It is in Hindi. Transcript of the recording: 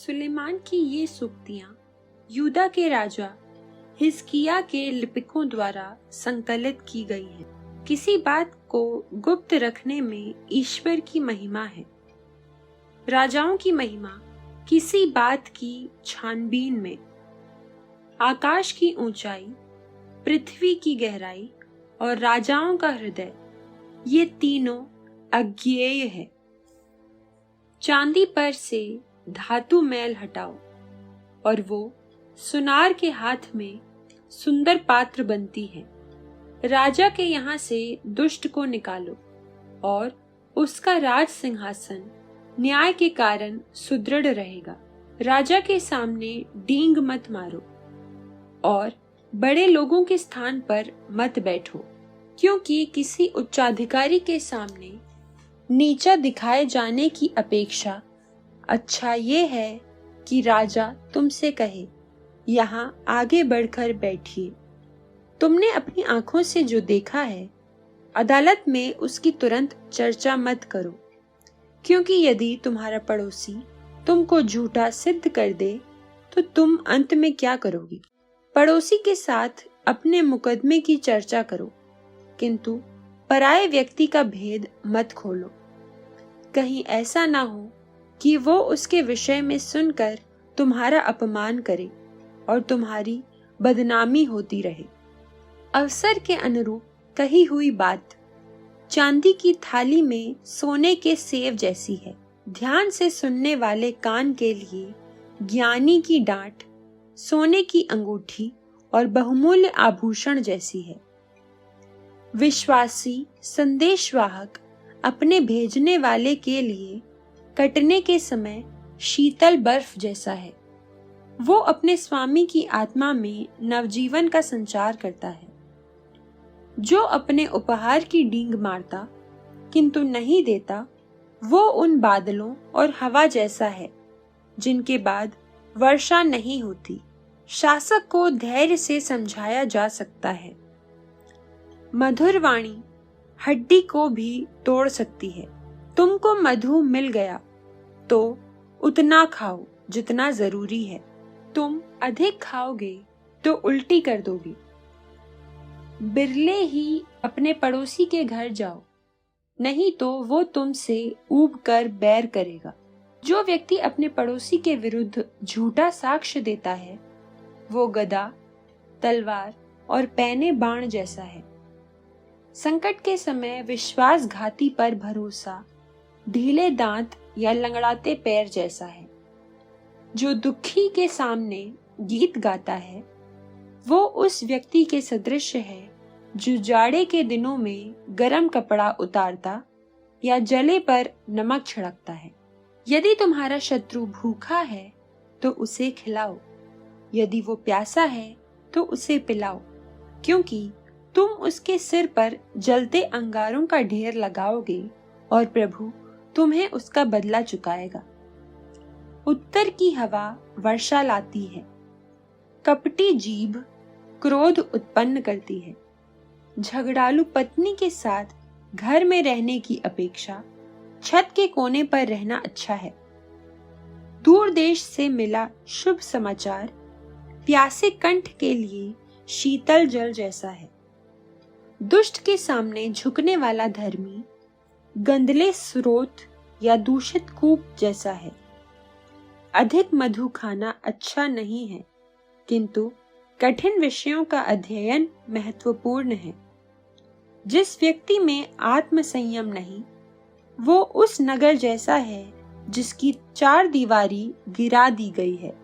सुलेमान की ये सूक्तियां यूदा के राजा हिजकिय्याह के लिपिकों द्वारा संकलित की गई हैं। किसी बात को गुप्त रखने में ईश्वर की महिमा है। राजाओं की महिमा किसी बात की छानबीन में। आकाश की ऊंचाई, पृथ्वी की गहराई और राजाओं का हृदय, ये तीनों अज्ञेय है। चांदी पर से धातु मैल हटाओ और वो सुनार के हाथ में सुंदर पात्र बनती है। राजा के यहाँ से दुष्ट को निकालो और उसका राज सिंहासन न्याय के कारण सुदृढ़ रहेगा। राजा के सामने डींग मत मारो और बड़े लोगों के स्थान पर मत बैठो, क्योंकि किसी उच्चाधिकारी के सामने नीचा दिखाए जाने की अपेक्षा अच्छा ये है कि राजा तुमसे कहे, यहाँ आगे बढ़कर बैठिए। तुमने अपनी आंखों से जो देखा है, अदालत में उसकी तुरंत चर्चा मत करो, क्योंकि यदि तुम्हारा पड़ोसी तुमको झूठा सिद्ध कर दे तो तुम अंत में क्या करोगी? पड़ोसी के साथ अपने मुकदमे की चर्चा करो, किंतु पराये व्यक्ति का भेद मत खोलो। कहीं ऐसा ना हो कि वो उसके विषय में सुनकर तुम्हारा अपमान करे और तुम्हारी बदनामी होती रहे। अवसर के अनुरूप कही हुई बात चांदी की थाली में सोने के सेव जैसी है। ध्यान से सुनने वाले कान के लिए ज्ञानी की डांट सोने की अंगूठी और बहुमूल्य आभूषण जैसी है। विश्वासी संदेशवाहक अपने भेजने वाले के लिए कटने के समय शीतल बर्फ जैसा है। वो अपने स्वामी की आत्मा में नवजीवन का संचार करता है। जो अपने उपहार की डींग मारता किंतु नहीं देता, वो उन बादलों और हवा जैसा है जिनके बाद वर्षा नहीं होती। शासक को धैर्य से समझाया जा सकता है। मधुर वाणी हड्डी को भी तोड़ सकती है। तुमको मधु मिल गया तो उतना खाओ जितना जरूरी है। तुम अधिक खाओगे तो उल्टी कर दोगे। बिरले ही अपने पड़ोसी के घर जाओ, नहीं तो वो तुमसे ऊब कर बैर करेगा। जो व्यक्ति अपने पड़ोसी के विरुद्ध झूठा साक्ष्य देता है, वो गदा, तलवार और पैने बाण जैसा है। संकट के समय विश्वासघाती पर भरोसा ढीले दांत या लंगड़ाते पैर जैसा है। जो दुखी के सामने गीत गाता है, वो उस व्यक्ति के सदृश है जो जाड़े के दिनों में गर्म कपड़ा उतारता या जले पर नमक छिड़कता है। यदि तुम्हारा शत्रु भूखा है तो उसे खिलाओ, यदि वो प्यासा है तो उसे पिलाओ, क्योंकि तुम उसके सिर पर जलते अंगारों का ढेर लगाओगे और प्रभु तुम्हें उसका बदला चुकाएगा। उत्तर की हवा वर्षा लाती है। कपटी जीभ क्रोध उत्पन्न करती है। झगड़ालू पत्नी के साथ घर में रहने की अपेक्षा छत के कोने पर रहना अच्छा है। दूर देश से मिला शुभ समाचार प्यासे कंठ के लिए शीतल जल जैसा है। दुष्ट के सामने झुकने वाला धर्मी गंदले स्रोत या दूषित कूप जैसा है। अधिक मधु खाना अच्छा नहीं है, किंतु कठिन विषयों का अध्ययन महत्वपूर्ण है। जिस व्यक्ति में आत्म संयम नहीं, वो उस नगर जैसा है जिसकी चार दीवारी गिरा दी गई है।